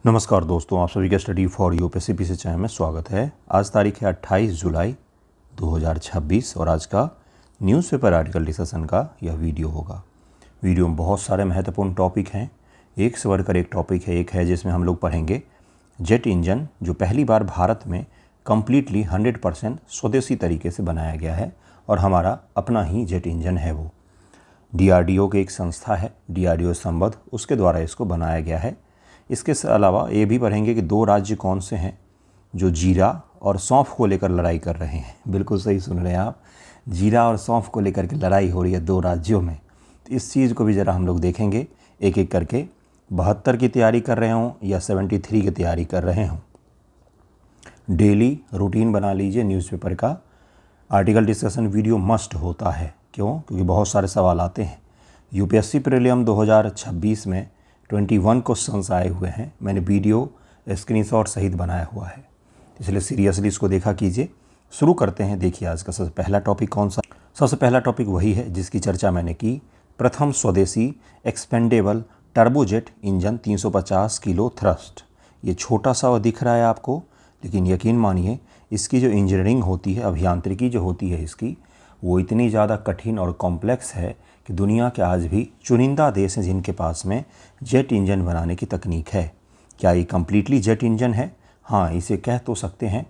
नमस्कार दोस्तों, आप सभी का स्टडी फॉर यूपीएससी चैनल में स्वागत है। आज तारीख है 28 जुलाई 2026 और आज का न्यूज़पेपर आर्टिकल डिस्कशन का यह वीडियो होगा। वीडियो में बहुत सारे महत्वपूर्ण टॉपिक हैं, एक से बढ़कर एक टॉपिक है। एक है जिसमें हम लोग पढ़ेंगे जेट इंजन, जो पहली बार भारत में कम्प्लीटली 100% स्वदेशी तरीके से बनाया गया है और हमारा अपना ही जेट इंजन है। वो DRDO की एक संस्था है, DRDO संबद्ध, उसके द्वारा इसको बनाया गया है। इसके अलावा ये भी पढ़ेंगे कि दो राज्य कौन से हैं जो जीरा और सौंफ को लेकर लड़ाई कर रहे हैं। बिल्कुल सही सुन रहे हैं आप, जीरा और सौंफ को लेकर के लड़ाई हो रही है दो राज्यों में। तो इस चीज़ को भी ज़रा हम लोग देखेंगे एक एक करके। 72 की तैयारी कर रहे हों या 73 की तैयारी कर रहे हों, डेली रूटीन बना लीजिए। न्यूज़पेपर का आर्टिकल डिस्कशन वीडियो मस्ट होता है। क्यों? क्योंकि बहुत सारे सवाल आते हैं। यूपीएससी प्रीलिम 2026 में 21 क्वेश्चंस आए हुए हैं। मैंने वीडियो स्क्रीनशॉट सहित बनाया हुआ है, इसलिए सीरियसली इसको देखा कीजिए। शुरू करते हैं। देखिए आज का सबसे पहला टॉपिक कौन सा? सबसे पहला टॉपिक वही है जिसकी चर्चा मैंने की, प्रथम स्वदेशी expendable turbojet engine 350 kilo thrust. ये छोटा सा दिख रहा है आपको, लेकिन यकीन मानिए इसकी जो इंजीनियरिंग होती है, अभियांत्रिकी जो होती है इसकी, वो इतनी ज़्यादा कठिन और कॉम्प्लेक्स है कि दुनिया के आज भी चुनिंदा देश हैं जिनके पास में जेट इंजन बनाने की तकनीक है। क्या ये कम्प्लीटली जेट इंजन है? हाँ, इसे कह तो सकते हैं,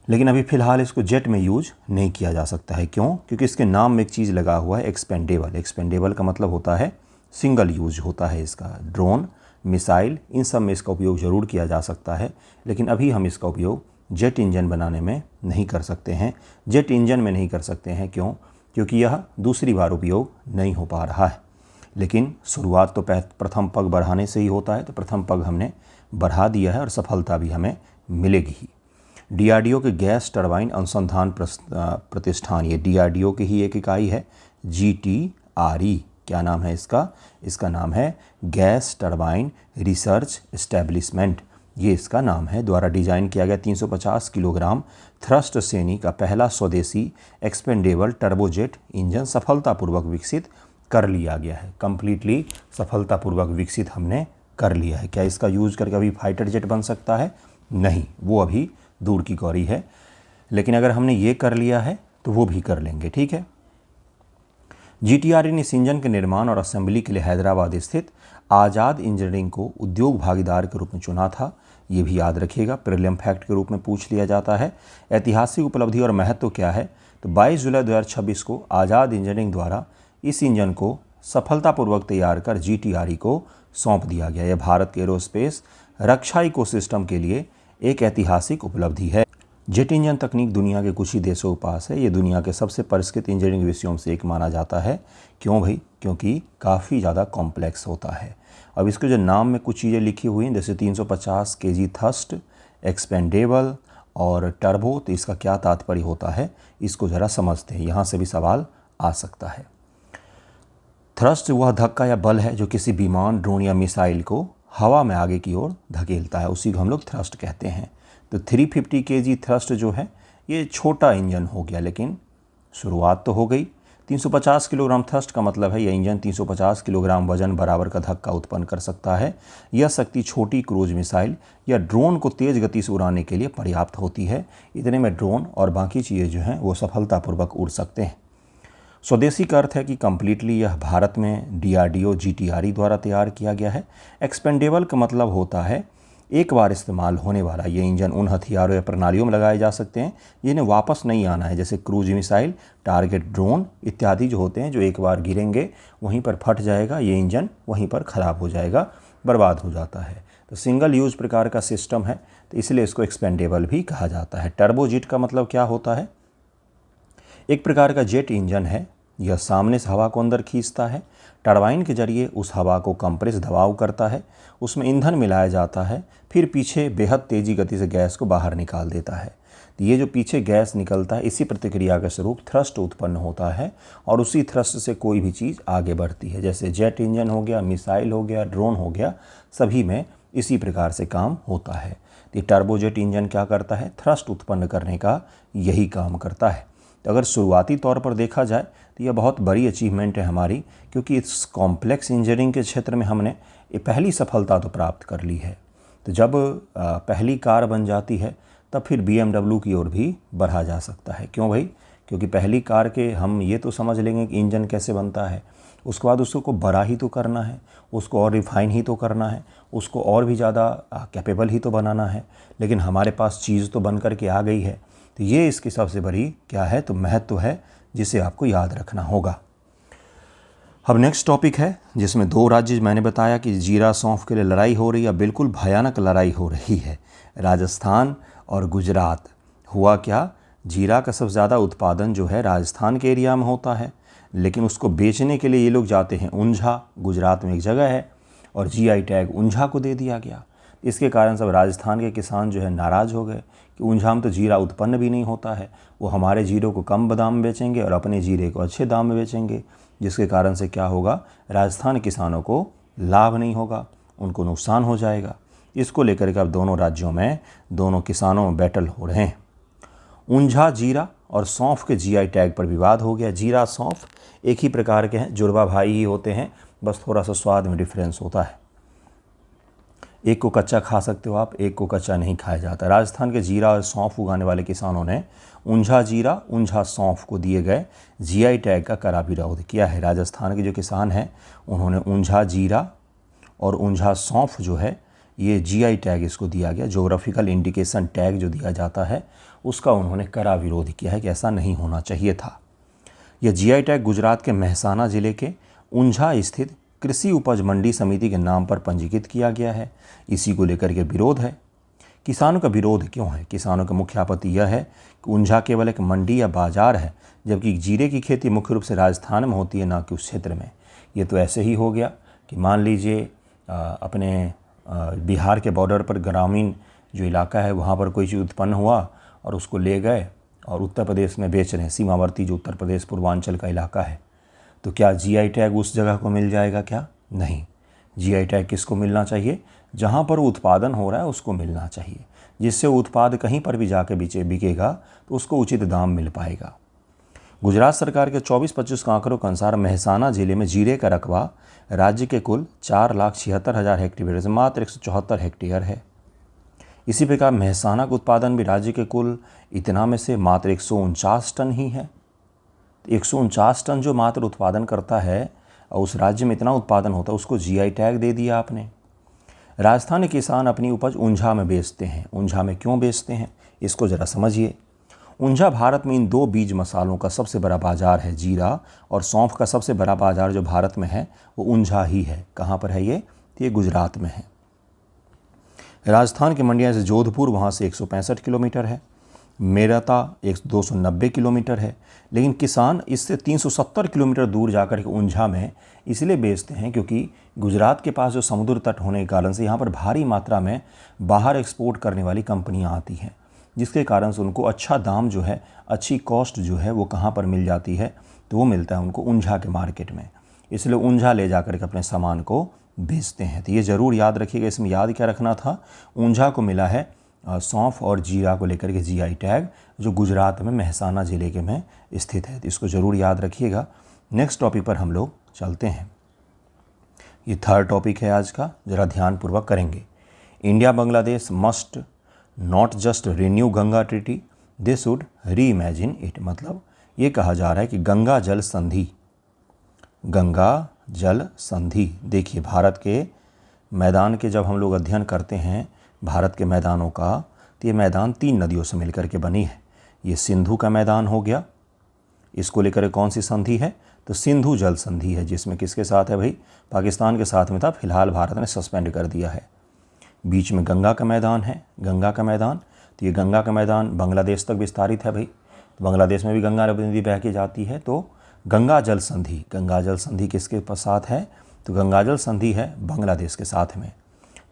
लेकिन अभी फ़िलहाल इसको जेट में यूज नहीं किया जा सकता है। क्यों? क्योंकि इसके नाम में एक चीज़ लगा हुआ है, एक्सपेंडेबल। एक्सपेंडेबल का मतलब होता है सिंगल यूज होता है इसका। ड्रोन, मिसाइल, इन सब में इसका उपयोग ज़रूर किया जा सकता है, लेकिन अभी हम इसका उपयोग जेट इंजन बनाने में नहीं कर सकते हैं। जेट इंजन में नहीं कर सकते हैं। क्यों? क्योंकि यह दूसरी बार उपयोग नहीं हो पा रहा है। लेकिन शुरुआत तो प्रथम पग बढ़ाने से ही होता है, तो प्रथम पग हमने बढ़ा दिया है और सफलता भी हमें मिलेगी ही। DRDO के गैस टरबाइन अनुसंधान प्रतिष्ठान, ये DRDO की ही एक इकाई है, GTRE। क्या नाम है इसका? इसका नाम है गैस टरबाइन रिसर्च एस्टेब्लिशमेंट, ये इसका नाम है। द्वारा डिजाइन किया गया 350 किलोग्राम थ्रस्ट श्रेणी का पहला स्वदेशी एक्सपेंडेबल टर्बोजेट इंजन सफलतापूर्वक विकसित कर लिया गया है। कंप्लीटली सफलतापूर्वक विकसित हमने कर लिया है। क्या इसका यूज़ करके अभी फाइटर जेट बन सकता है? नहीं, वो अभी दूर की कौरी है। लेकिन अगर हमने ये कर लिया है तो वो भी कर लेंगे। ठीक है। GTRE ने इस इंजन के निर्माण और असेंबली के लिए हैदराबाद स्थित आज़ाद इंजीनियरिंग को उद्योग भागीदार के रूप में चुना था। ये भी याद रखिएगा, प्रीलिम फैक्ट के रूप में पूछ लिया जाता है। ऐतिहासिक उपलब्धि और महत्व क्या है? तो 22 जुलाई 2026 को आज़ाद इंजीनियरिंग द्वारा इस इंजन को सफलतापूर्वक तैयार कर GTRE को सौंप दिया गया। यह भारत के एरोस्पेस रक्षा इकोसिस्टम के लिए एक ऐतिहासिक उपलब्धि है। जेट इंजन तकनीक दुनिया के कुछ ही देशों के पास है। ये दुनिया के सबसे परिष्कृत इंजीनियरिंग विषयों से एक माना जाता है। क्यों भाई? क्योंकि काफ़ी ज़्यादा कॉम्प्लेक्स होता है। अब इसके जो नाम में कुछ चीज़ें लिखी हुई हैं, जैसे 350 kg थ्रस्ट, एक्सपेंडेबल और टर्बो, तो इसका क्या तात्पर्य होता है इसको ज़रा समझते हैं। यहाँ से भी सवाल आ सकता है। थ्रस्ट वह धक्का या बल है जो किसी विमान, ड्रोन या मिसाइल को हवा में आगे की ओर धकेलता है, उसी को हम लोग थ्रस्ट कहते हैं। तो 350 kg थ्रस्ट जो है ये छोटा इंजन हो गया, लेकिन शुरुआत तो हो गई। 350 किलोग्राम थ्रस्ट का मतलब है यह इंजन 350 किलोग्राम वजन बराबर का धक्का उत्पन्न कर सकता है। यह शक्ति छोटी क्रूज मिसाइल या ड्रोन को तेज़ गति से उड़ाने के लिए पर्याप्त होती है। इतने में ड्रोन और बाकी चीज़ें जो हैं वो सफलतापूर्वक उड़ सकते हैं। स्वदेशी का अर्थ है कि कम्प्लीटली यह भारत में DRDO GTRE द्वारा तैयार किया गया है। एक्सपेंडेबल का मतलब होता है एक बार इस्तेमाल होने वाला। ये इंजन उन हथियारों या प्रणालियों में लगाए जा सकते हैं जिन्हें वापस नहीं आना है, जैसे क्रूज मिसाइल, टारगेट ड्रोन इत्यादि जो होते हैं, जो एक बार गिरेंगे वहीं पर फट जाएगा, ये इंजन वहीं पर ख़राब हो जाएगा, बर्बाद हो जाता है। तो सिंगल यूज़ प्रकार का सिस्टम है, तो इसलिए इसको एक्सपेंडेबल भी कहा जाता है। टर्बोजेट का मतलब क्या होता है? एक प्रकार का जेट इंजन है। यह सामने से हवा को अंदर खींचता है, टरबाइन के जरिए उस हवा को कंप्रेस दबाव करता है, उसमें ईंधन मिलाया जाता है, फिर पीछे बेहद तेज़ी गति से गैस को बाहर निकाल देता है। तो ये जो पीछे गैस निकलता है, इसी प्रतिक्रिया के स्वरूप थ्रस्ट उत्पन्न होता है और उसी थ्रस्ट से कोई भी चीज़ आगे बढ़ती है। जैसे जेट इंजन हो गया, मिसाइल हो गया, ड्रोन हो गया, सभी में इसी प्रकार से काम होता है। तो टर्बोजेट इंजन क्या करता है? थ्रस्ट उत्पन्न करने का यही काम करता है। तो अगर शुरुआती तौर पर देखा जाए तो यह बहुत बड़ी अचीवमेंट है हमारी, क्योंकि इस कॉम्प्लेक्स इंजीनियरिंग के क्षेत्र में हमने ये पहली सफलता तो प्राप्त कर ली है। तो जब पहली कार बन जाती है तब फिर BMW की ओर भी बढ़ा जा सकता है। क्यों भाई? क्योंकि पहली कार के हम ये तो समझ लेंगे कि इंजन कैसे बनता है, उसके बाद उसको बड़ा ही तो करना है, उसको और रिफाइन ही तो करना है, उसको और भी ज़्यादा कैपेबल ही तो बनाना है। लेकिन हमारे पास चीज़ तो बन कर के आ गई है। तो ये इसकी सबसे बड़ी क्या है, तो महत्व है, जिसे आपको याद रखना होगा। अब नेक्स्ट टॉपिक है जिसमें दो राज्य मैंने बताया कि जीरा सौंफ के लिए लड़ाई हो रही है, बिल्कुल भयानक लड़ाई हो रही है, राजस्थान और गुजरात। हुआ क्या, जीरा का सबसे ज़्यादा उत्पादन जो है राजस्थान के एरिया में होता है, लेकिन उसको बेचने के लिए ये लोग जाते हैं ऊंझा, गुजरात में एक जगह है, और GI टैग ऊंझा को दे दिया गया। इसके कारण सब राजस्थान के किसान जो है नाराज़ हो गए कि ऊंझा में तो जीरा उत्पन्न भी नहीं होता है, वो हमारे जीरे को कम दाम में बेचेंगे और अपने जीरे को अच्छे दाम में बेचेंगे, जिसके कारण से क्या होगा, राजस्थान किसानों को लाभ नहीं होगा, उनको नुकसान हो जाएगा। इसको लेकर के अब दोनों राज्यों में, दोनों किसानों में बैटल हो रहे हैं। ऊंझा जीरा और सौंफ के GI टैग पर विवाद हो गया। जीरा सौंफ एक ही प्रकार के हैं, जुड़वा भाई ही होते हैं, बस थोड़ा सा स्वाद में डिफरेंस होता है। एक को कच्चा खा सकते हो आप, एक को कच्चा नहीं खाया जाता। राजस्थान के जीरा और सौंफ उगाने वाले किसानों ने ऊंझा जीरा, ऊंझा सौंफ को दिए गए GI टैग का कड़ा विरोध किया है। राजस्थान के जो किसान हैं उन्होंने ऊंझा जीरा और ऊंझा सौंफ जो है ये GI टैग इसको दिया गया, जोग्राफिकल इंडिकेशन टैग जो दिया जाता है, उसका उन्होंने कड़ा विरोध किया है कि ऐसा नहीं होना चाहिए था। यह GI टैग गुजरात के मेहसाना ज़िले के ऊंझा स्थित कृषि उपज मंडी समिति के नाम पर पंजीकृत किया गया है। इसी को लेकर के विरोध है। किसानों का विरोध क्यों है? किसानों का मुख्य आपत्ति यह है कि ऊंझा केवल एक मंडी या बाजार है, जबकि जीरे की खेती मुख्य रूप से राजस्थान में होती है, ना कि उस क्षेत्र में। ये तो ऐसे ही हो गया कि मान लीजिए अपने बिहार के बॉर्डर पर ग्रामीण जो इलाका है वहाँ पर कोई चीज़ उत्पन्न हुआ और उसको ले गए और उत्तर प्रदेश में बेच रहे हैं, सीमावर्ती जो उत्तर प्रदेश पूर्वांचल का इलाका है, तो क्या GI टैग उस जगह को मिल जाएगा क्या? नहीं। GI टैग किसको मिलना चाहिए? जहाँ पर उत्पादन हो रहा है उसको मिलना चाहिए, जिससे उत्पाद कहीं पर भी जाके बिकेगा तो उसको उचित दाम मिल पाएगा। गुजरात सरकार के 24-25 आंकड़ों के अनुसार मेहसाना जिले में जीरे का रकबा राज्य के कुल 4,76,000 हेक्टेयर से मात्र 174 हेक्टेयर है। इसी प्रकार मेहसाना का उत्पादन भी राज्य के कुल इतना में से मात्र 149 टन ही है। 149 टन जो मात्र उत्पादन करता है और उस राज्य में इतना उत्पादन होता है, उसको GI टैग दे दिया आपने। राजस्थान के किसान अपनी उपज ऊंझा में बेचते हैं। ऊंझा में क्यों बेचते हैं, इसको ज़रा समझिए। ऊंझा भारत में इन दो बीज मसालों का सबसे बड़ा बाजार है। जीरा और सौंफ का सबसे बड़ा बाजार जो भारत में है वो ऊंझा ही है। कहाँ पर है ये? तो ये गुजरात में है। राजस्थान की मंडियाँ से जोधपुर वहाँ से 165 किलोमीटर है, मेरता 290 किलोमीटर है, लेकिन किसान इससे 370 किलोमीटर दूर जाकर के ऊंझा में इसलिए बेचते हैं क्योंकि गुजरात के पास जो समुद्र तट होने के कारण से यहाँ पर भारी मात्रा में बाहर एक्सपोर्ट करने वाली कंपनियाँ आती हैं, जिसके कारण से उनको अच्छा दाम जो है, अच्छी कॉस्ट जो है वो कहाँ पर मिल जाती है, तो वो मिलता है उनको ऊंझा के मार्केट में। इसलिए ऊंझा ले जाकर के अपने सामान को बेचते हैं। तो ये ज़रूर याद रखिएगा। इसमें याद क्या रखना था, ऊंझा को मिला है सौंफ और जीरा को लेकर के GI टैग, जो गुजरात में मेहसाना ज़िले के में स्थित है। तो इसको ज़रूर याद रखिएगा। नेक्स्ट टॉपिक पर हम लोग चलते हैं। ये थर्ड टॉपिक है आज का, ज़रा ध्यानपूर्वक करेंगे। India Bangladesh must not just renew Ganga treaty, they should री इमेजिन इट। मतलब ये कहा जा रहा है कि गंगा जल संधि, गंगा जल संधि, देखिए भारत के मैदान के जब हम लोग अध्ययन करते हैं भारत के मैदानों का, तो ये मैदान 3 नदियों से मिलकर के बनी है। ये सिंधु का मैदान हो गया, इसको लेकर कौन सी संधि है, तो सिंधु जल संधि है, जिसमें किसके साथ है भाई, पाकिस्तान के साथ में था, फिलहाल भारत ने सस्पेंड कर दिया है। बीच में गंगा का मैदान है, गंगा का मैदान, तो ये गंगा का मैदान बांग्लादेश तक विस्तारित है भाई, तो बांग्लादेश में भी गंगा नदी बह के जाती है। तो गंगा जल संधि, गंगा जल संधि किसके साथ है, तो गंगा जल संधि है बांग्लादेश के साथ में।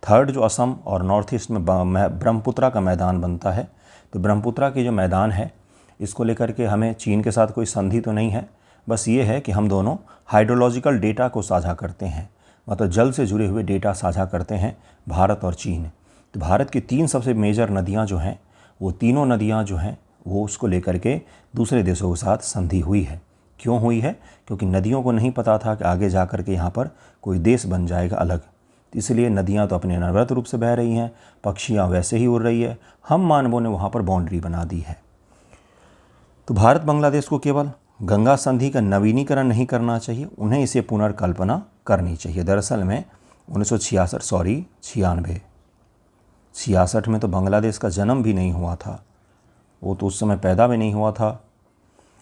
थर्ड जो असम और नॉर्थ ईस्ट में ब्रह्मपुत्रा का मैदान बनता है, तो ब्रह्मपुत्रा की जो मैदान है इसको लेकर के हमें चीन के साथ कोई संधि तो नहीं है, बस ये है कि हम दोनों हाइड्रोलॉजिकल डेटा को साझा करते हैं, मतलब जल से जुड़े हुए डेटा साझा करते हैं भारत और चीन। तो भारत की 3 सबसे मेजर नदियाँ जो हैं, वो तीनों नदियाँ जो हैं वो उसको लेकर के दूसरे देशों के साथ संधि हुई है। क्यों हुई है? क्योंकि नदियों को नहीं पता था कि आगे जा कर के यहाँ पर कोई देश बन जाएगा अलग, इसलिए नदियाँ तो अपने अनवरत रूप से बह रही हैं, पक्षियाँ वैसे ही उड़ रही है, हम मानवों ने वहाँ पर बाउंड्री बना दी है। तो भारत बांग्लादेश को केवल गंगा संधि का नवीनीकरण नहीं करना चाहिए, उन्हें इसे पुनर्कल्पना करनी चाहिए। दरअसल में 1966 में तो बांग्लादेश का जन्म भी नहीं हुआ था, वो तो उस समय पैदा भी नहीं हुआ था।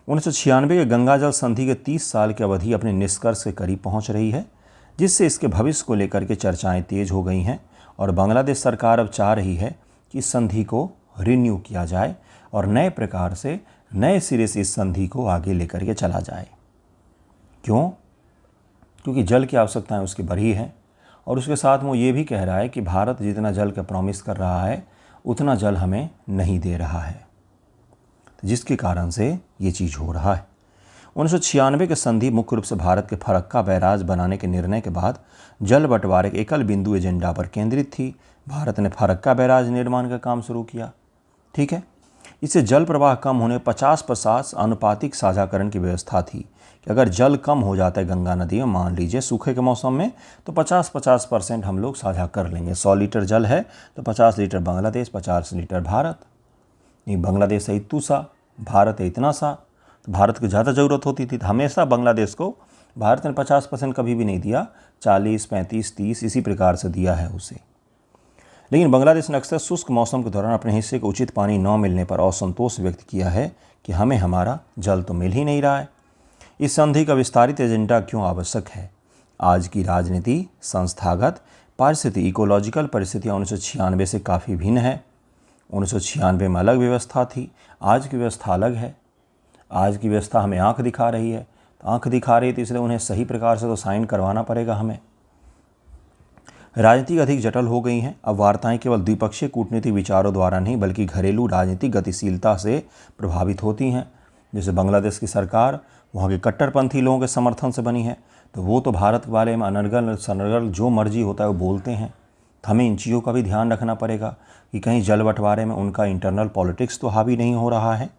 1996 के गंगा जल संधि के 30 साल की अवधि अपने निष्कर्ष के करीब पहुंच रही है, जिससे इसके भविष्य को लेकर के चर्चाएं तेज हो गई हैं और बांग्लादेश सरकार अब चाह रही है कि इस संधि को रिन्यू किया जाए और नए प्रकार से नए सिरे से इस संधि को आगे लेकर के चला जाए। क्यों? क्योंकि जल की आवश्यकताएं उसकी बढ़ी है और उसके साथ वो ये भी कह रहा है कि भारत जितना जल का प्रॉमिस कर रहा है उतना जल हमें नहीं दे रहा है, जिसके कारण से ये चीज़ हो रहा है। 1996 के संधि मुख्य रूप से भारत के फरक्का बैराज बनाने के निर्णय के बाद जल बंटवारे के एकल बिंदु एजेंडा पर केंद्रित थी। भारत ने फरक्का बैराज निर्माण का काम शुरू किया। ठीक है, इससे जल प्रवाह कम होने 50-50 अनुपातिक साझाकरण की व्यवस्था थी कि अगर जल कम हो जाता है गंगा नदी में, मान लीजिए सूखे के मौसम में, तो 50-50% हम लोग साझा कर लेंगे। 100 लीटर जल है तो 50 लीटर बांग्लादेश, 50 लीटर भारत। नहीं, बांग्लादेश है इतू सा, भारत है इतना सा, तो भारत को ज़्यादा ज़रूरत होती थी। तो हमेशा बांग्लादेश को भारत ने 50% कभी भी नहीं दिया, 40, 35, 30 इसी प्रकार से दिया है उसे। लेकिन बांग्लादेश ने अक्सर शुष्क मौसम के दौरान अपने हिस्से को उचित पानी न मिलने पर असंतोष व्यक्त किया है कि हमें हमारा जल तो मिल ही नहीं रहा है। इस संधि का विस्तारित एजेंडा क्यों आवश्यक है? आज की राजनीति, संस्थागत परिस्थिति, इकोलॉजिकल परिस्थितियाँ 1996 से काफ़ी भिन्न है। 1996 में अलग व्यवस्था थी, आज की व्यवस्था अलग है। आज की व्यवस्था हमें आंख दिखा रही है, तो आंख दिखा रही है तो इसलिए उन्हें सही प्रकार से तो साइन करवाना पड़ेगा हमें। राजनीति अधिक जटिल हो गई हैं। अब वार्ताएं केवल द्विपक्षीय कूटनीतिक विचारों द्वारा नहीं बल्कि घरेलू राजनीतिक गतिशीलता से प्रभावित होती हैं। जैसे बांग्लादेश की सरकार वहाँ के कट्टरपंथी लोगों के समर्थन से बनी है, तो वो तो भारत के बारे में अनर्गल सनर्गल जो मर्जी होता है वो बोलते हैं। तो हमें इन चीज़ों का भी ध्यान रखना पड़ेगा कि कहीं जल बंटवारे में उनका इंटरनल पॉलिटिक्स तो हावी नहीं हो रहा है।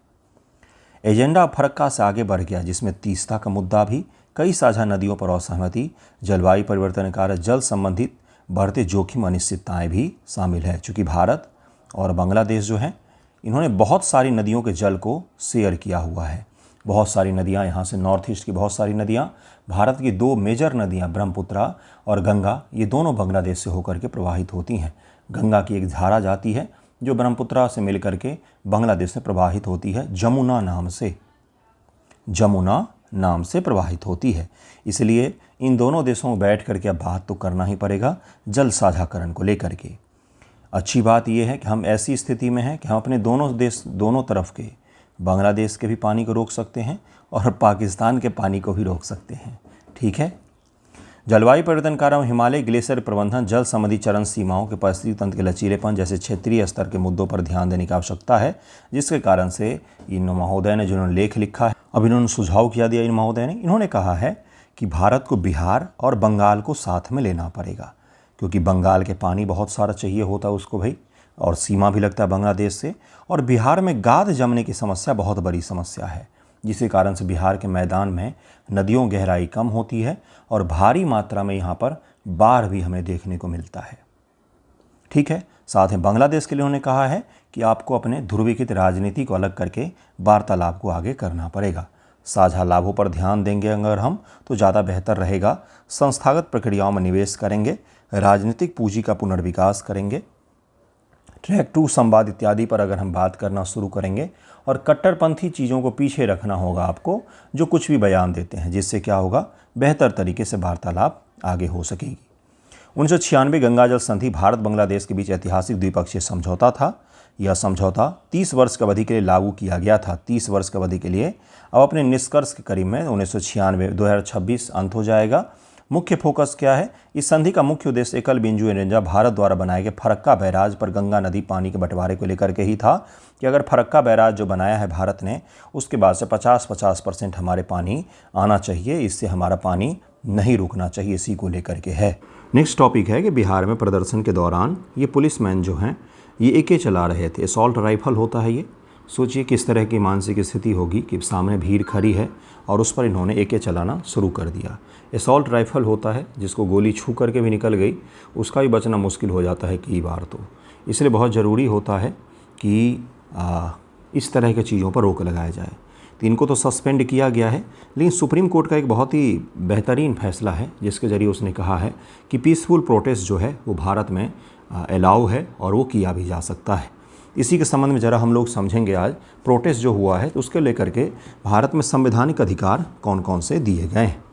एजेंडा फरक्का से आगे बढ़ गया, जिसमें तीस्ता का मुद्दा भी, कई साझा नदियों पर असहमति, जलवायु परिवर्तन के कारण जल संबंधित बढ़ते जोखिम, अनिश्चितताएं भी शामिल है। चूँकि भारत और बांग्लादेश जो हैं, इन्होंने बहुत सारी नदियों के जल को शेयर किया हुआ है। बहुत सारी नदियाँ, यहाँ से नॉर्थ ईस्ट की बहुत सारी नदियाँ, भारत की 2 मेजर नदियाँ ब्रह्मपुत्रा और गंगा, ये दोनों बांग्लादेश से होकर के प्रवाहित होती हैं। गंगा की एक धारा जाती है जो ब्रह्मपुत्रा से मिलकर के बांग्लादेश में प्रवाहित होती है, जमुना नाम से प्रवाहित होती है। इसलिए इन दोनों देशों में बैठ करके अब बात तो करना ही पड़ेगा जल साझाकरण को लेकर के। अच्छी बात यह है कि हम ऐसी स्थिति में हैं कि हम अपने दोनों तरफ के, बांग्लादेश के भी पानी को रोक सकते हैं और पाकिस्तान के पानी को भी रोक सकते हैं। ठीक है, जलवायु परिवर्तन कारण हिमालय ग्लेशियर प्रबंधन, जल संबंधी चरण सीमाओं के पारिस्थितिक तंत्र के लचीलेपन जैसे क्षेत्रीय स्तर के मुद्दों पर ध्यान देने की आवश्यकता है, जिसके कारण से इन महोदय ने जिन्होंने लेख लिखा है, अब इन्होंने सुझाव किया दिया। इन महोदय ने इन्होंने कहा है कि भारत को बिहार और बंगाल को साथ में लेना पड़ेगा, क्योंकि बंगाल के पानी बहुत सारा चाहिए होता है उसको भाई, और सीमा भी लगता है बांग्लादेश से, और बिहार में गाद जमने की समस्या बहुत बड़ी समस्या है, जिसके कारण से बिहार के मैदान में नदियों गहराई कम होती है और भारी मात्रा में यहाँ पर बाढ़ भी हमें देखने को मिलता है। ठीक है, साथ ही बांग्लादेश के लिए उन्होंने कहा है कि आपको अपने ध्रुवीकृत राजनीति को अलग करके वार्तालाप को आगे करना पड़ेगा। साझा लाभों पर ध्यान देंगे अगर हम, तो ज़्यादा बेहतर रहेगा। संस्थागत प्रक्रियाओं में निवेश करेंगे, राजनीतिक पूंजी का पुनर्विकास करेंगे, ट्रैक 2 संवाद इत्यादि पर अगर हम बात करना शुरू करेंगे, और कट्टरपंथी चीज़ों को पीछे रखना होगा आपको, जो कुछ भी बयान देते हैं, जिससे क्या होगा, बेहतर तरीके से वार्तालाप आगे हो सकेगी। 1996 गंगा जल संधि भारत बांग्लादेश के बीच ऐतिहासिक द्विपक्षीय समझौता था। यह समझौता 30 वर्ष की अवधि के लिए लागू किया गया था। 30 वर्ष की अवधि के लिए अब अपने निष्कर्ष के करीब में 2026 अंत हो जाएगा। मुख्य फोकस क्या है? इस संधि का मुख्य उद्देश्य एकल बिंदु एजेंडा भारत द्वारा बनाए गए फरक्का बैराज पर गंगा नदी पानी के बंटवारे को लेकर के ही था कि अगर फरक्का बैराज जो बनाया है भारत ने, उसके बाद से 50% हमारे पानी आना चाहिए, इससे हमारा पानी नहीं रुकना चाहिए, इसी को लेकर के है। नेक्स्ट टॉपिक है कि बिहार में प्रदर्शन के दौरान ये पुलिसमैन जो हैं ये एके चला रहे थे। असॉल्ट राइफल होता है ये, सोचिए किस तरह की मानसिक स्थिति होगी कि सामने भीड़ खड़ी है और उस पर इन्होंने एके चलाना शुरू कर दिया। असॉल्ट राइफल होता है जिसको गोली छू करके भी निकल गई, उसका भी बचना मुश्किल हो जाता है कई बार। तो इसलिए बहुत ज़रूरी होता है कि इस तरह के चीज़ों पर रोक लगाया जाए। तो इनको तो सस्पेंड किया गया है, लेकिन सुप्रीम कोर्ट का एक बहुत ही बेहतरीन फैसला है जिसके ज़रिए उसने कहा है कि पीसफुल प्रोटेस्ट जो है वो भारत में अलाउ है और वो किया भी जा सकता है। इसी के संबंध में ज़रा हम लोग समझेंगे आज प्रोटेस्ट जो हुआ है तो उसके लेकर के भारत में संवैधानिक अधिकार कौन कौन से दिए गए हैं।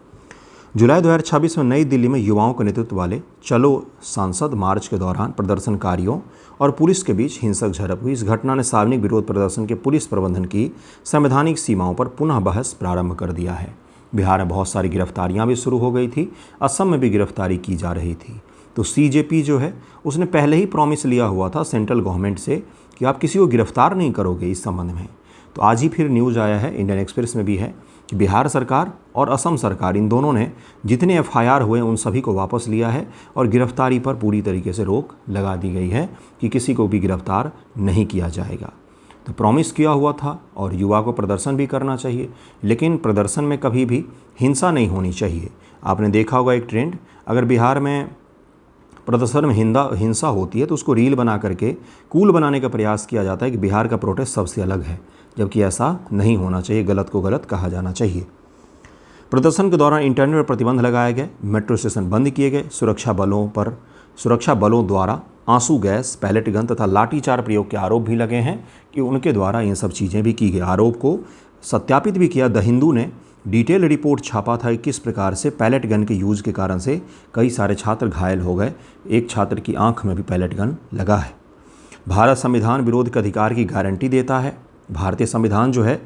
जुलाई 2026 में नई दिल्ली में युवाओं के नेतृत्व वाले चलो सांसद मार्च के दौरान प्रदर्शनकारियों और पुलिस के बीच हिंसक झड़प हुई। इस घटना ने सार्वजनिक विरोध प्रदर्शन के पुलिस प्रबंधन की संवैधानिक सीमाओं पर पुनः बहस प्रारंभ कर दिया है। बिहार में बहुत सारी गिरफ्तारियां भी शुरू हो गई थी, असम में भी गिरफ्तारी की जा रही थी। तो सीजेपी जो है उसने पहले ही प्रॉमिस लिया हुआ था सेंट्रल गवर्नमेंट से कि आप किसी को गिरफ्तार नहीं करोगे इस संबंध में। तो आज ही फिर न्यूज़ आया है, इंडियन एक्सप्रेस में भी है, कि बिहार सरकार और असम सरकार इन दोनों ने जितने एफआईआर हुए उन सभी को वापस लिया है और गिरफ्तारी पर पूरी तरीके से रोक लगा दी गई है कि किसी को भी गिरफ्तार नहीं किया जाएगा। तो प्रॉमिस किया हुआ था और युवा को प्रदर्शन भी करना चाहिए, लेकिन प्रदर्शन में कभी भी हिंसा नहीं होनी चाहिए। आपने देखा होगा एक ट्रेंड, अगर बिहार में प्रदर्शन में हिंसा होती है तो उसको रील बना करके कूल बनाने का प्रयास किया जाता है कि बिहार का प्रोटेस्ट सबसे अलग है, जबकि ऐसा नहीं होना चाहिए, गलत को गलत कहा जाना चाहिए। प्रदर्शन के दौरान इंटरनेट पर प्रतिबंध लगाए गए, मेट्रो स्टेशन बंद किए गए, सुरक्षा बलों द्वारा आंसू गैस, पैलेट गन तथा लाठीचार्ज प्रयोग के आरोप भी लगे हैं कि उनके द्वारा इन सब चीज़ें भी की गई। आरोप को सत्यापित भी किया। द हिंदू ने डिटेल रिपोर्ट छापा था कि किस प्रकार से पैलेट गन के यूज़ के कारण से कई सारे छात्र घायल हो गए। एक छात्र की आंख में भी पैलेट गन लगा है। भारत संविधान विरोध के अधिकार की गारंटी देता है। भारतीय संविधान जो है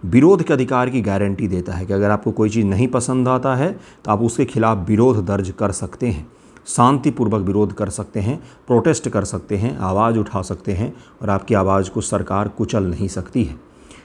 विरोध के अधिकार की गारंटी देता है कि अगर आपको कोई चीज़ नहीं पसंद आता है तो आप उसके खिलाफ विरोध दर्ज कर सकते हैं, शांतिपूर्वक विरोध कर सकते हैं, प्रोटेस्ट कर सकते हैं, आवाज़ उठा सकते हैं और आपकी आवाज़ को सरकार कुचल नहीं सकती है।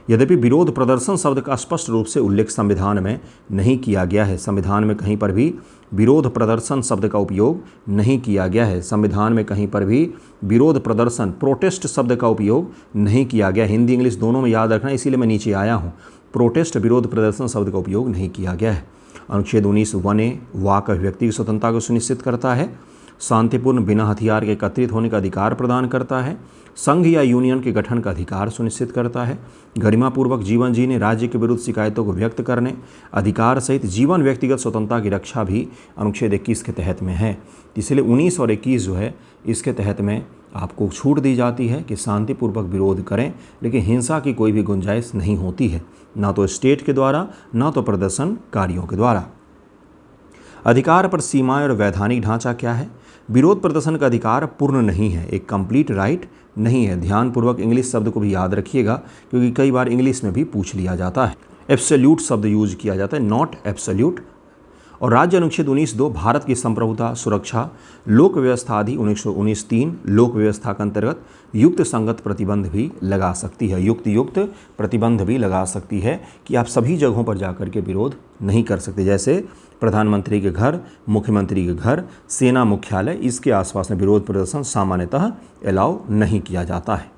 यद्यपि विरोध प्रदर्शन शब्द का स्पष्ट रूप से उल्लेख संविधान में नहीं किया गया है। संविधान में कहीं पर भी विरोध प्रदर्शन शब्द का उपयोग नहीं किया गया है। संविधान में कहीं पर भी विरोध प्रदर्शन प्रोटेस्ट शब्द का उपयोग नहीं किया गया। हिंदी इंग्लिश दोनों में याद रखना, इसीलिए मैं नीचे आया हूँ। प्रोटेस्ट विरोध प्रदर्शन शब्द का उपयोग नहीं किया गया है। अनुच्छेद 19(1)(a) वाक अभिव्यक्ति की स्वतंत्रता को सुनिश्चित करता है। शांतिपूर्ण बिना हथियार के एकत्रित होने का अधिकार प्रदान करता है। संघ या यूनियन के गठन का अधिकार सुनिश्चित करता है। गरिमापूर्वक जीवन जीने, राज्य के विरुद्ध शिकायतों को व्यक्त करने अधिकार सहित जीवन व्यक्तिगत स्वतंत्रता की रक्षा भी अनुच्छेद 21 के तहत में है। इसलिए 19 और 21 जो है इसके तहत में आपको छूट दी जाती है कि शांतिपूर्वक विरोध करें, लेकिन हिंसा की कोई भी गुंजाइश नहीं होती है, ना तो स्टेट के द्वारा ना तो प्रदर्शनकारियों के द्वारा। अधिकार पर सीमाएं और वैधानिक ढांचा क्या है? विरोध प्रदर्शन का अधिकार पूर्ण नहीं है, एक कंप्लीट राइट नहीं है। ध्यानपूर्वक इंग्लिश शब्द को भी याद रखिएगा क्योंकि कई बार इंग्लिश में भी पूछ लिया जाता है। एब्सोल्यूट शब्द यूज किया जाता है, नॉट एब्सोल्यूट। और राज्य अनुच्छेद 19(2) भारत की संप्रभुता, सुरक्षा, लोक व्यवस्था आदि 1919(3) लोक व्यवस्था के अंतर्गत युक्त संगत प्रतिबंध भी लगा सकती है। युक्त प्रतिबंध भी लगा सकती है कि आप सभी जगहों पर जाकर के विरोध नहीं कर सकते। जैसे प्रधानमंत्री के घर, मुख्यमंत्री के घर, सेना मुख्यालय, इसके आसपास में विरोध प्रदर्शन सामान्यतः अलाउ नहीं किया जाता है।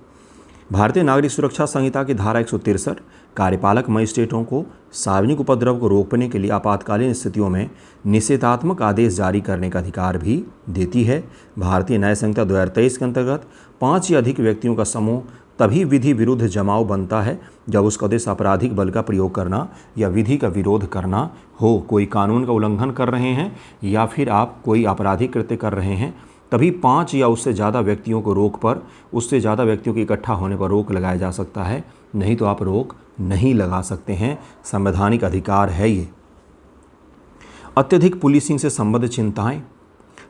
भारतीय नागरिक सुरक्षा संहिता की धारा 163 कार्यपालक मजिस्ट्रेटों को सार्वजनिक उपद्रव को रोकने के लिए आपातकालीन स्थितियों में निषेधात्मक आदेश जारी करने का अधिकार भी देती है। भारतीय न्याय संहिता 2023 के अंतर्गत 5 या अधिक व्यक्तियों का समूह तभी विधि विरुद्ध जमाव बनता है जब उसका उद्देश्य आपराधिक बल का प्रयोग करना या विधि का विरोध करना हो। कोई कानून का उल्लंघन कर रहे हैं या फिर आप कोई आपराधिक कृत्य कर रहे हैं, तभी 5 या उससे ज़्यादा व्यक्तियों को रोक पर, उससे ज़्यादा व्यक्तियों के इकट्ठा होने पर रोक लगाया जा सकता है, नहीं तो आप रोक नहीं लगा सकते हैं। संवैधानिक अधिकार है ये। अत्यधिक पुलिसिंग से संबद्ध चिंताएं।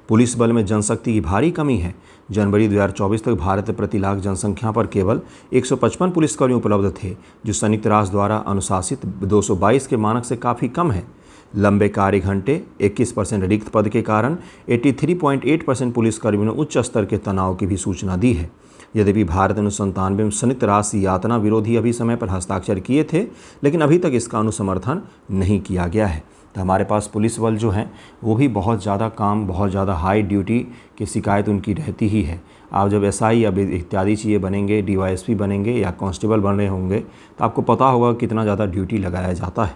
पुलिस बल में जनशक्ति की भारी कमी है। जनवरी 2024 तक भारत प्रति लाख जनसंख्या पर केवल 155 पुलिसकर्मी उपलब्ध थे, जो संयुक्त राष्ट्र द्वारा अनुशासित 222 के मानक से काफ़ी कम है। लंबे कार्य घंटे, 21% रिक्त पद के कारण 83.8% पुलिसकर्मियों ने उच्च स्तर के तनाव की भी सूचना दी है। यद्यपि भारत ने 1997 में संयुक्त राष्ट्र यातना विरोधी अभिसमय पर हस्ताक्षर किए थे, लेकिन अभी तक इसका अनुसमर्थन नहीं किया गया है। तो हमारे पास पुलिस बल जो हैं वो भी बहुत ज़्यादा काम, बहुत ज़्यादा हाई ड्यूटी की शिकायत उनकी रहती ही है। आप जब एसआई या इत्यादि चीज़ें बनेंगे, डीवाईएसपी बनेंगे या कांस्टेबल बन रहे होंगे तो आपको पता होगा कितना ज़्यादा ड्यूटी लगाया जाता है।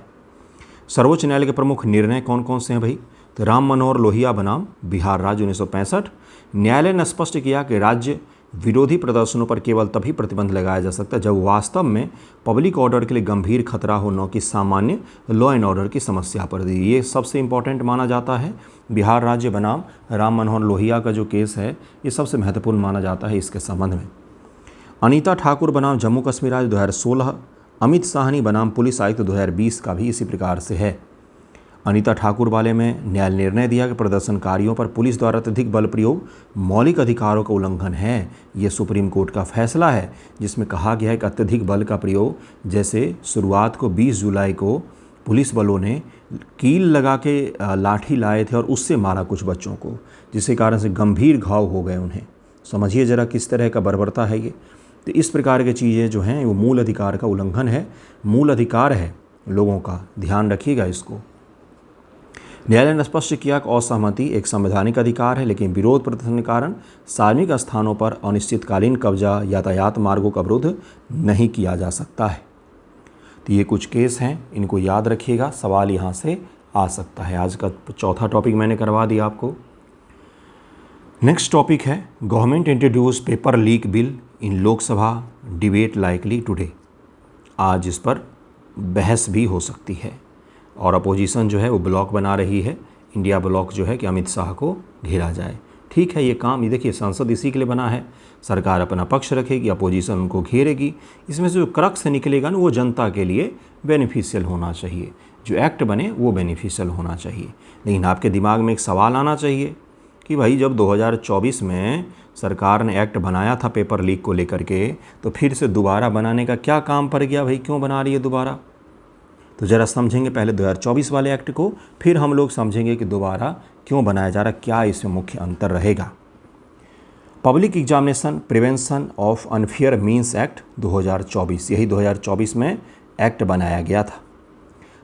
सर्वोच्च न्यायालय के प्रमुख निर्णय कौन कौन से हैं भाई? तो राम मनोहर लोहिया बनाम बिहार राज्य 1965। न्यायालय ने स्पष्ट किया कि राज्य विरोधी प्रदर्शनों पर केवल तभी प्रतिबंध लगाया जा सकता है जब वास्तव में पब्लिक ऑर्डर के लिए गंभीर खतरा हो, न कि सामान्य लॉ एंड ऑर्डर की समस्या पर। ये सबसे इम्पॉर्टेंट माना जाता है। बिहार राज्य बनाम राम मनोहर लोहिया का जो केस है ये सबसे महत्वपूर्ण माना जाता है इसके संबंध में। अनीता ठाकुर बनाम जम्मू कश्मीर राज्य 2016। अमित साहनी बनाम पुलिस आयुक्त 2020 का भी इसी प्रकार से है। अनीता ठाकुर वाले में न्यायालय ने निर्णय दिया कि प्रदर्शनकारियों पर पुलिस द्वारा अत्यधिक बल प्रयोग मौलिक अधिकारों का उल्लंघन है। ये सुप्रीम कोर्ट का फैसला है जिसमें कहा गया है कि अत्यधिक बल का प्रयोग, जैसे शुरुआत को 20 जुलाई को पुलिस बलों ने कील लगा के लाठी लाए थे और उससे मारा कुछ बच्चों को, जिसके कारण से गंभीर घाव हो गए उन्हें। समझिए ज़रा किस तरह का बर्बरता है ये। तो इस प्रकार की चीज़ें जो हैं वो मूल अधिकार का उल्लंघन है, मूल अधिकार है लोगों का, ध्यान रखिएगा इसको। न्यायालय ने स्पष्ट किया कि असहमति एक संवैधानिक अधिकार है, लेकिन विरोध प्रदर्शन के कारण सार्वजनिक स्थानों पर अनिश्चितकालीन कब्जा, यातायात मार्गों का अवरुद्ध नहीं किया जा सकता है। तो ये कुछ केस हैं, इनको याद रखिएगा, सवाल यहाँ से आ सकता है। आज का चौथा टॉपिक मैंने करवा दिया आपको। नेक्स्ट टॉपिक है government introduce paper leak bill in Lok Sabha debate likely today. आज इस पर बहस भी हो सकती है और अपोजिशन जो है वो ब्लॉक बना रही है, इंडिया ब्लॉक जो है कि अमित शाह को घेरा जाए। ठीक है, ये काम, ये देखिए संसद इसी के लिए बना है, सरकार अपना पक्ष रखेगी, अपोजिशन उनको घेरेगी। इसमें से जो क्रक्स निकलेगा ना वो जनता के लिए बेनिफिशियल होना चाहिए, जो एक्ट बने वो बेनिफिशियल होना चाहिए। लेकिन आपके दिमाग में एक सवाल आना चाहिए कि भाई जब 2024 में सरकार ने एक्ट बनाया था पेपर लीक को लेकर के, तो फिर से दोबारा बनाने का क्या काम पड़ गया भाई, क्यों बना रही है दोबारा? तो ज़रा समझेंगे पहले 2024 वाले एक्ट को, फिर हम लोग समझेंगे कि दोबारा क्यों बनाया जा रहा, क्या इसमें मुख्य अंतर रहेगा। Public examination prevention of unfair means act 2024, यही 2024 में एक्ट बनाया गया था।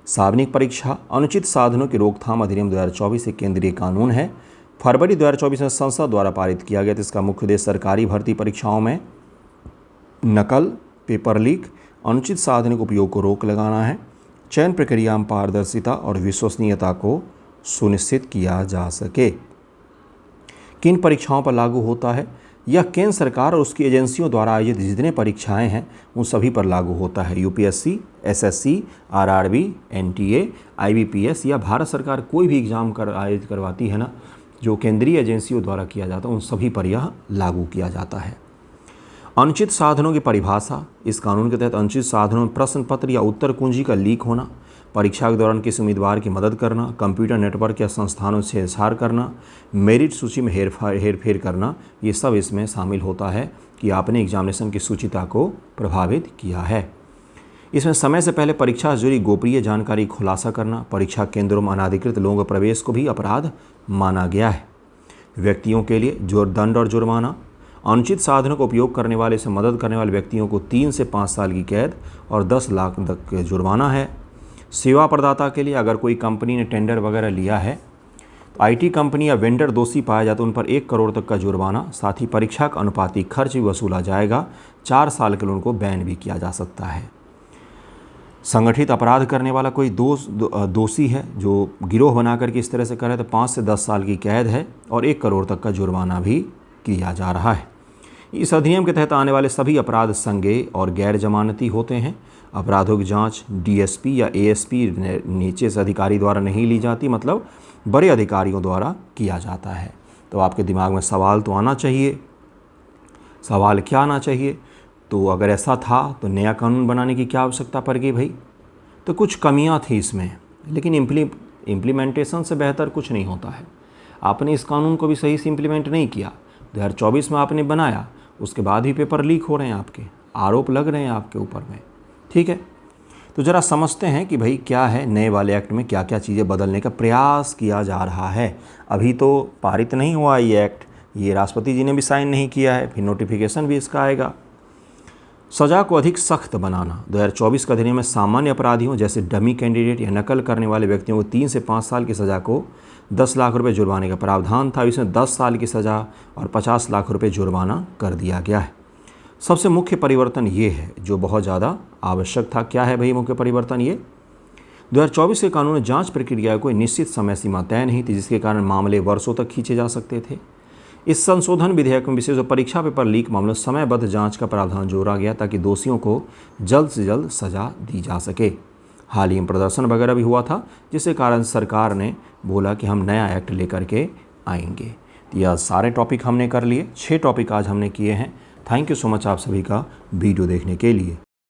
सार्वजनिक परीक्षा अनुचित साधनों की रोकथाम अधिनियम 2024 एक केंद्रीय कानून है। फरवरी 2024 में संसद द्वारा पारित किया गया था। इसका मुख्य उद्देश्य सरकारी भर्ती परीक्षाओं में नकल, पेपर लीक, अनुचित साधनों के उपयोग को रोक लगाना है। चयन प्रक्रिया में पारदर्शिता और विश्वसनीयता को सुनिश्चित किया जा सके। किन परीक्षाओं पर लागू होता है? यह केंद्र सरकार और उसकी एजेंसियों द्वारा आयोजित जितने परीक्षाएं हैं उन सभी पर लागू होता है। UPSC, SSC, RRB, NTA, IBPS या भारत सरकार कोई भी एग्जाम आयोजित करवाती है ना, जो केंद्रीय एजेंसियों द्वारा किया जाता है, उन सभी पर यह लागू किया जाता है। अनुचित साधनों की परिभाषा, इस कानून के तहत अनुचित साधनों में प्रश्न पत्र या उत्तर कुंजी का लीक होना, परीक्षा के दौरान किसी उम्मीदवार की मदद करना, कंप्यूटर नेटवर्क या संस्थानों से छेड़छाड़ करना, मेरिट सूची में हेरफेर करना, ये सब इसमें शामिल होता है कि आपने एग्जामिनेशन की सूचिता को प्रभावित किया है। इसमें समय से पहले परीक्षा से जुड़ी गोपनीय जानकारी खुलासा करना, परीक्षा केंद्रों में अनाधिकृत लोगों के प्रवेश को भी अपराध माना गया है। व्यक्तियों के लिए दंड और जुर्माना, अनुचित साधनों का उपयोग करने वाले से मदद करने वाले व्यक्तियों को 3 से 5 साल की कैद और 10 लाख तक जुर्माना है। सेवा प्रदाता के लिए अगर कोई कंपनी ने टेंडर वगैरह लिया है तो आईटी कंपनी या वेंडर दोषी पाया जाए तो उन पर 1 करोड़ तक का जुर्माना, साथ ही परीक्षा का अनुपातिक खर्च भी वसूला जाएगा। 4 साल के लिए उनको बैन भी किया जा सकता है। संगठित अपराध करने वाला कोई दोषी है जो गिरोह बनाकर के इस तरह से करे तो 5 से 10 साल की कैद है और 1 करोड़ तक का जुर्माना भी किया जा रहा है। इस अधिनियम के तहत आने वाले सभी अपराध संज्ञेय और गैर जमानती होते हैं। अपराधों की जांच डीएसपी या एएसपी नीचे से अधिकारी द्वारा नहीं ली जाती, मतलब बड़े अधिकारियों द्वारा किया जाता है। तो आपके दिमाग में सवाल तो आना चाहिए, सवाल क्या आना चाहिए? तो अगर ऐसा था तो नया कानून बनाने की क्या आवश्यकता पड़ गई भाई? तो कुछ कमियां थी इसमें, लेकिन इम्प्लीमेंटेशन से बेहतर कुछ नहीं होता है। आपने इस कानून को भी सही से इम्प्लीमेंट नहीं किया। 2024 में आपने बनाया, उसके बाद ही पेपर लीक हो रहे हैं, आपके आरोप लग रहे हैं आपके ऊपर में। ठीक है, तो ज़रा समझते हैं कि भाई क्या है नए वाले एक्ट में, क्या क्या चीज़ें बदलने का प्रयास किया जा रहा है। अभी तो पारित नहीं हुआ ये एक्ट, ये राष्ट्रपति जी ने भी साइन नहीं किया है, फिर नोटिफिकेशन भी इसका आएगा। सज़ा को अधिक सख्त बनाना। 2024 का अधिनियम में सामान्य अपराधियों जैसे डमी कैंडिडेट या नकल करने वाले व्यक्तियों को 3 से 5 साल की सज़ा को 10 लाख रुपए जुर्माने का प्रावधान था। इसमें 10 साल की सज़ा और 50 लाख रुपए जुर्माना कर दिया गया है। सबसे मुख्य परिवर्तन ये है जो बहुत ज़्यादा आवश्यक था। क्या है भाई मुख्य परिवर्तन? ये 2024 के कानून में जांच प्रक्रिया को निश्चित समय सीमा तय नहीं थी, जिसके कारण मामले वर्षों तक खींचे जा सकते थे। इस संशोधन विधेयक में विशेष परीक्षा पेपर लीक मामलों समयबद्ध जांच का प्रावधान जोड़ा गया ताकि दोषियों को जल्द से जल्द सजा दी जा सके। हाल ही में प्रदर्शन वगैरह भी हुआ था, जिसके कारण सरकार ने बोला कि हम नया एक्ट लेकर के आएंगे। तो यह सारे टॉपिक हमने कर लिए, 6 टॉपिक आज हमने किए हैं। थैंक यू सो मच आप सभी का वीडियो देखने के लिए।